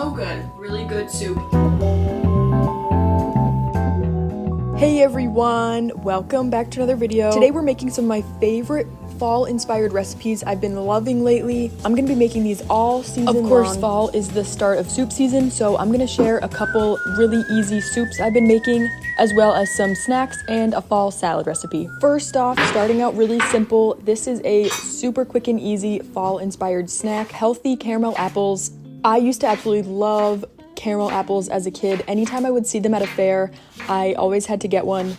So good. Really good soup. Hey everyone, welcome back to another video. Today we're making some of my favorite fall-inspired recipes I've been loving lately. I'm gonna be making these all season long. Of course, fall is the start of soup season, so I'm gonna share a couple really easy soups I've been making, as well as some snacks and a fall salad recipe. First off, starting out really simple, this is a super quick and easy fall-inspired snack, healthy caramel apples. I used to absolutely love caramel apples as a kid. Anytime I would see them at a fair, I always had to get one.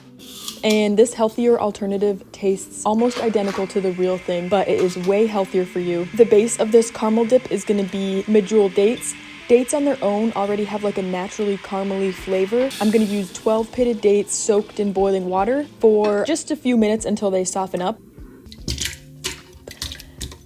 And this healthier alternative tastes almost identical to the real thing, but it is way healthier for you. The base of this caramel dip is gonna be medjool dates. Dates on their own already have like a naturally caramely flavor. I'm gonna use 12 pitted dates soaked in boiling water for just a few minutes until they soften up.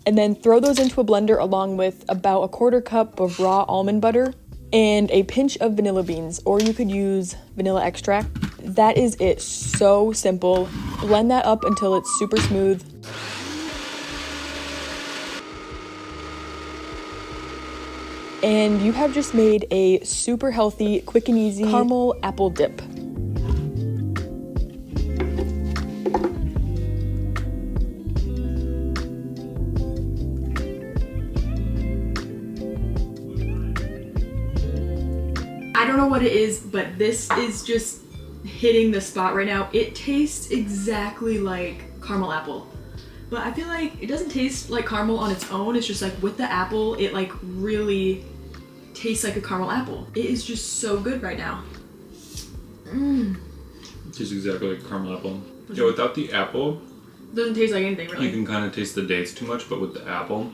And then throw those into a blender along with about a quarter cup of raw almond butter and a pinch of vanilla beans, or you could use vanilla extract. That is it, so simple. Blend that up until it's super smooth. And you have just made a super healthy, quick and easy caramel apple dip. I don't know what it is, but this is just hitting the spot right now. It tastes exactly like caramel apple, but I feel like it doesn't taste like caramel on its own. It's just like with the apple, it like really tastes like a caramel apple. It is just so good right now. It tastes exactly like caramel apple. Yeah, without the apple, It doesn't taste like anything really. you can kind of taste the dates too much, but with the apple,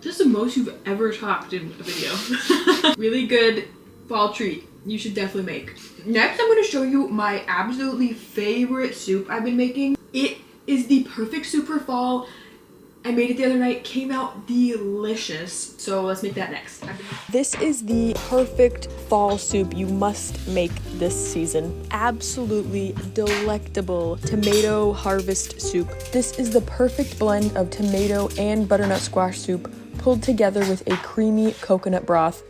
Just the most you've ever talked in a video. Really good fall treat. You should definitely make. Next, I'm going to show you my absolutely favorite soup I've been making. It is the perfect soup for fall. I made it the other night. Came out delicious. So let's make that next. This is the perfect fall soup you must make this season. Absolutely delectable tomato harvest soup. This is the perfect blend of tomato and butternut squash soup pulled together with a creamy coconut broth,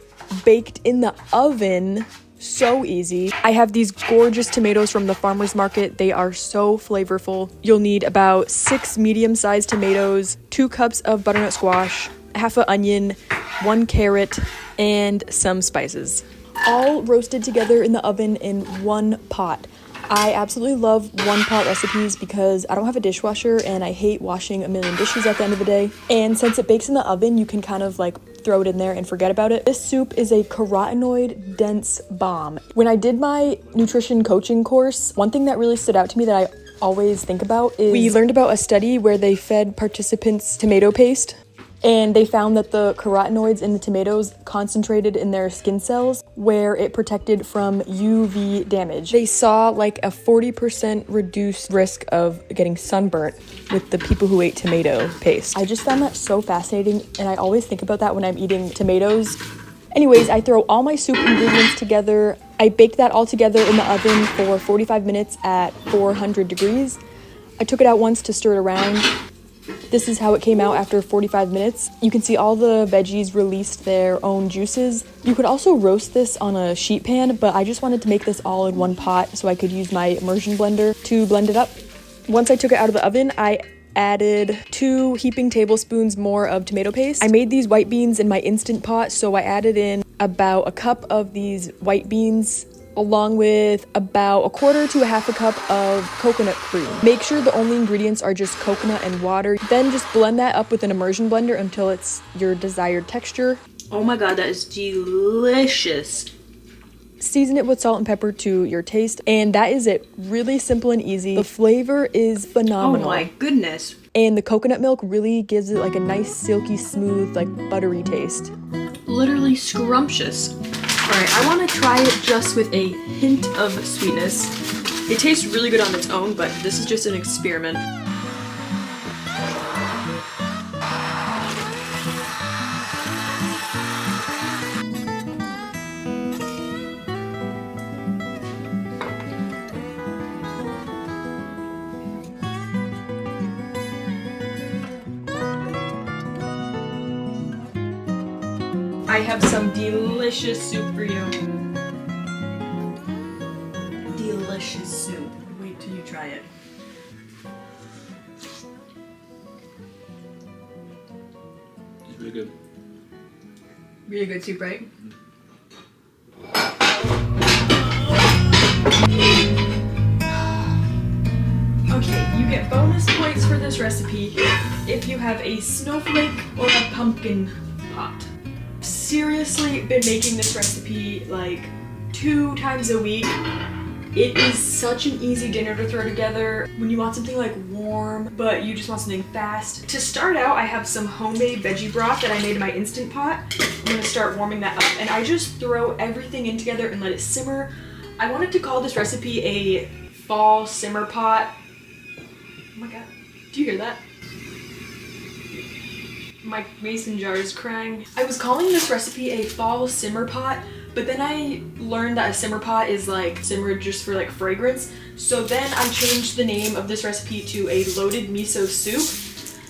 baked in the oven. So easy. I have these gorgeous tomatoes from the farmer's market. They are so flavorful. You'll need about 6 medium-sized tomatoes, 2 cups of butternut squash, half an onion, 1 carrot, and some spices. All roasted together in the oven in one pot. I absolutely love one-pot recipes because I don't have a dishwasher and I hate washing a million dishes at the end of the day. And since it bakes in the oven, you can kind of like throw it in there and forget about it. This soup is a carotenoid dense bomb. When I did my nutrition coaching course, one thing that really stood out to me that I always think about is we learned about a study where they fed participants tomato paste, and they found that the carotenoids in the tomatoes concentrated in their skin cells where it protected from UV damage. They saw like a 40% reduced risk of getting sunburnt with the people who ate tomato paste. I just found that so fascinating, and I always think about that when I'm eating tomatoes. Anyways, I throw all my soup ingredients together. I baked that all together in the oven for 45 minutes at 400 degrees. I took it out once to stir it around. This is how it came out after 45 minutes. You can see all the veggies released their own juices. You could also roast this on a sheet pan, but I just wanted to make this all in one pot so I could use my immersion blender to blend it up. Once I took it out of the oven, I added 2 heaping tablespoons more of tomato paste. I made these white beans in my Instant Pot, so I added in about a cup of these white beans, along with about a quarter to a half a cup of coconut cream. Make sure the only ingredients are just coconut and water. Then just blend that up with an immersion blender until it's your desired texture. Oh my god, that is delicious. Season it with salt and pepper to your taste, and that is it. Really simple and easy. The flavor is phenomenal. Oh my goodness. And the coconut milk really gives it like a nice silky smooth, like buttery taste. Literally scrumptious. Alright, I want to try it just with a hint of sweetness. It tastes really good on its own, but this is just an experiment. I have some delicious soup for you. Delicious soup. Wait till you try it. It's really good. Really good soup, right? Okay, you get bonus points for this recipe if you have a snowflake or a pumpkin pot. Seriously been making this recipe like 2 times a week. It is such an easy dinner to throw together when you want something like warm, but you just want something fast. To start out, I have some homemade veggie broth that I made in my Instant Pot. I'm gonna start warming that up, and I just throw everything in together and let it simmer. I wanted to call this recipe a fall simmer pot. Oh my god, do you hear that? My mason jar is crying. I was calling this recipe a fall simmer pot, but then I learned that a simmer pot is like simmered just for like fragrance. So then I changed the name of this recipe to a loaded miso soup.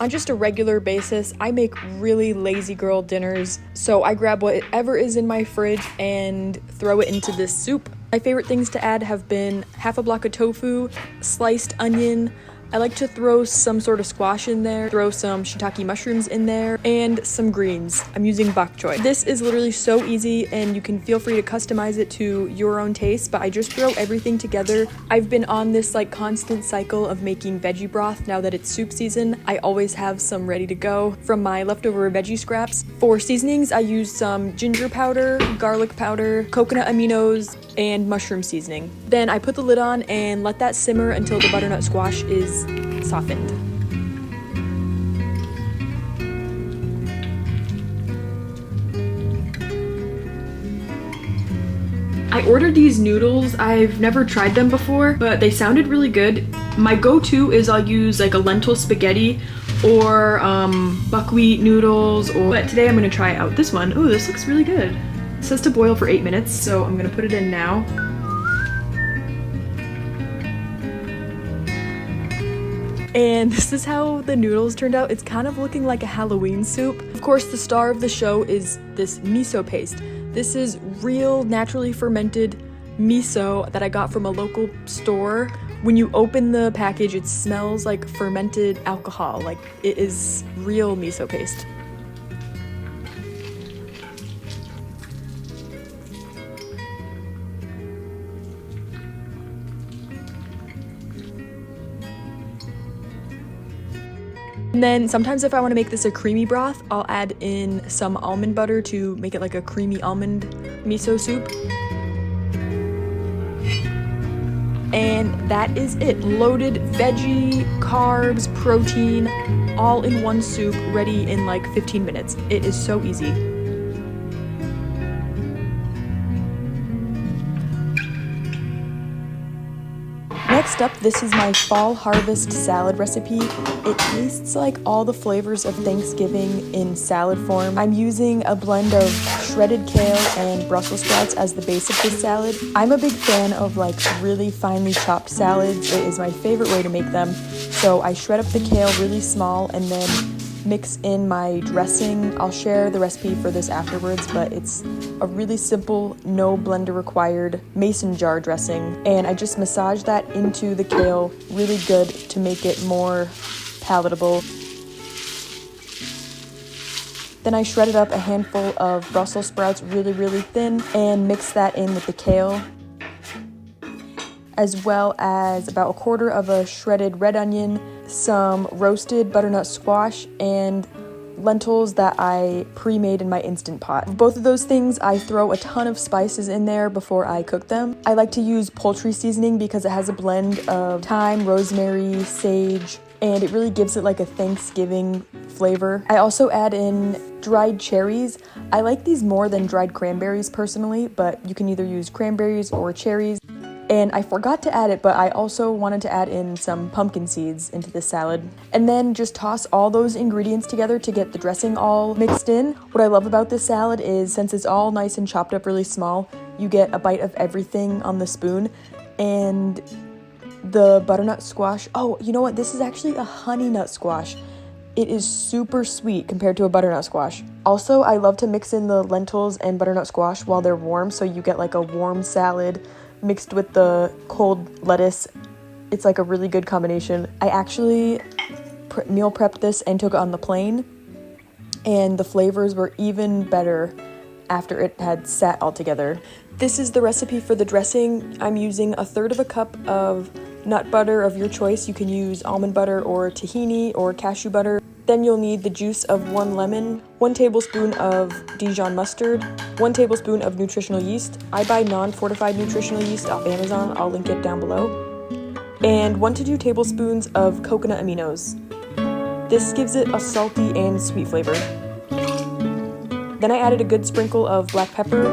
On just a regular basis, I make really lazy girl dinners. So I grab whatever is in my fridge and throw it into this soup. My favorite things to add have been half a block of tofu, sliced onion. I like to throw some sort of squash in there, throw some shiitake mushrooms in there, and some greens. I'm using bok choy. This is literally so easy, and you can feel free to customize it to your own taste, but I just throw everything together. I've been on this like constant cycle of making veggie broth now that it's soup season. I always have some ready to go from my leftover veggie scraps. For seasonings, I use some ginger powder, garlic powder, coconut aminos, and mushroom seasoning. Then I put the lid on and let that simmer until the butternut squash is softened. I ordered these noodles. I've never tried them before, but they sounded really good. My go-to is I'll use like a lentil spaghetti or buckwheat noodles, but today I'm gonna try out this one. Oh, this looks really good. It says to boil for 8 minutes, so I'm gonna put it in now. And this is how the noodles turned out. It's kind of looking like a Halloween soup. Of course, the star of the show is this miso paste. This is real, naturally fermented miso that I got from a local store. When you open the package, it smells like fermented alcohol. Like, it is real miso paste. And then sometimes if I want to make this a creamy broth, I'll add in some almond butter to make it like a creamy almond miso soup. And that is it. Loaded veggie, carbs, protein, all in one soup, ready in like 15 minutes. It is so easy. Next up, this is my fall harvest salad recipe. It tastes like all the flavors of Thanksgiving in salad form. I'm using a blend of shredded kale and Brussels sprouts as the base of this salad. I'm a big fan of like really finely chopped salads. It is my favorite way to make them. So I shred up the kale really small and then mix in my dressing. I'll share the recipe for this afterwards, but it's a really simple, no blender required mason jar dressing, and I just massage that into the kale really good to make it more palatable. Then I shredded up a handful of Brussels sprouts really thin and mix that in with the kale, as well as about 1/4 of a shredded red onion, some roasted butternut squash, and lentils that I pre-made in my Instant Pot. Both of those things, I throw a ton of spices in there before I cook them. I like to use poultry seasoning because it has a blend of thyme, rosemary, sage, and it really gives it like a Thanksgiving flavor. I also add in dried cherries. I like these more than dried cranberries personally, but you can either use cranberries or cherries. And I forgot to add it, but I also wanted to add in some pumpkin seeds into this salad. And then just toss all those ingredients together to get the dressing all mixed in. What I love about this salad is since it's all nice and chopped up really small, you get a bite of everything on the spoon. And the butternut squash, oh, you know what? This is actually a honey nut squash. It is super sweet compared to a butternut squash. Also, I love to mix in the lentils and butternut squash while they're warm, so you get like a warm salad mixed with the cold lettuce. It's like a really good combination. I actually meal prepped this and took it on the plane, and the flavors were even better after it had sat all together. This is the recipe for the dressing. I'm using 1/3 cup of nut butter of your choice. You can use almond butter or tahini or cashew butter. Then you'll need the juice of 1 lemon, 1 tablespoon of Dijon mustard, 1 tablespoon of nutritional yeast. I buy non-fortified nutritional yeast off Amazon. I'll link it down below. And 1 to 2 tablespoons of coconut aminos. This gives it a salty and sweet flavor. Then I added a good sprinkle of black pepper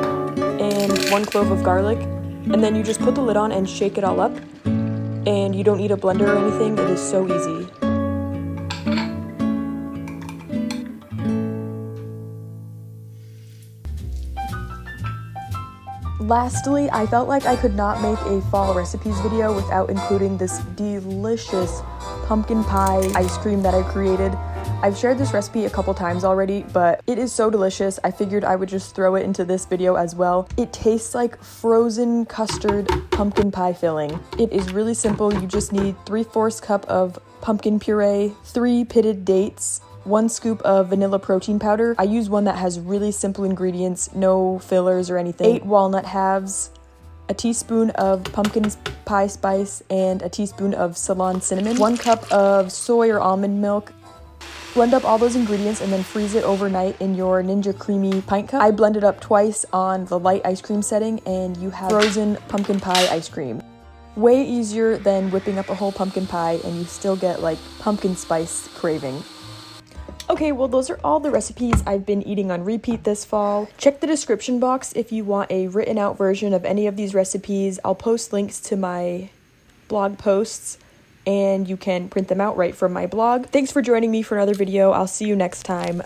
and 1 clove of garlic. And then you just put the lid on and shake it all up. And you don't need a blender or anything. It is so easy. Lastly, I felt like I could not make a fall recipes video without including this delicious pumpkin pie ice cream that I created. I've shared this recipe a couple times already, but it is so delicious. I figured I would just throw it into this video as well. It tastes like frozen custard pumpkin pie filling. It is really simple. You just need 3/4 cup of pumpkin puree, 3 pitted dates, 1 scoop of vanilla protein powder. I use one that has really simple ingredients, no fillers or anything. 8 walnut halves, a teaspoon of pumpkin pie spice, and a teaspoon of Ceylon cinnamon, 1 cup of soy or almond milk. Blend up all those ingredients and then freeze it overnight in your Ninja Creamy pint cup. I blended up twice on the light ice cream setting, and you have frozen pumpkin pie ice cream. Way easier than whipping up a whole pumpkin pie, and you still get like pumpkin spice craving. Okay, well, those are all the recipes I've been eating on repeat this fall. Check the description box if you want a written out version of any of these recipes. I'll post links to my blog posts, and you can print them out right from my blog. Thanks for joining me for another video. I'll see you next time.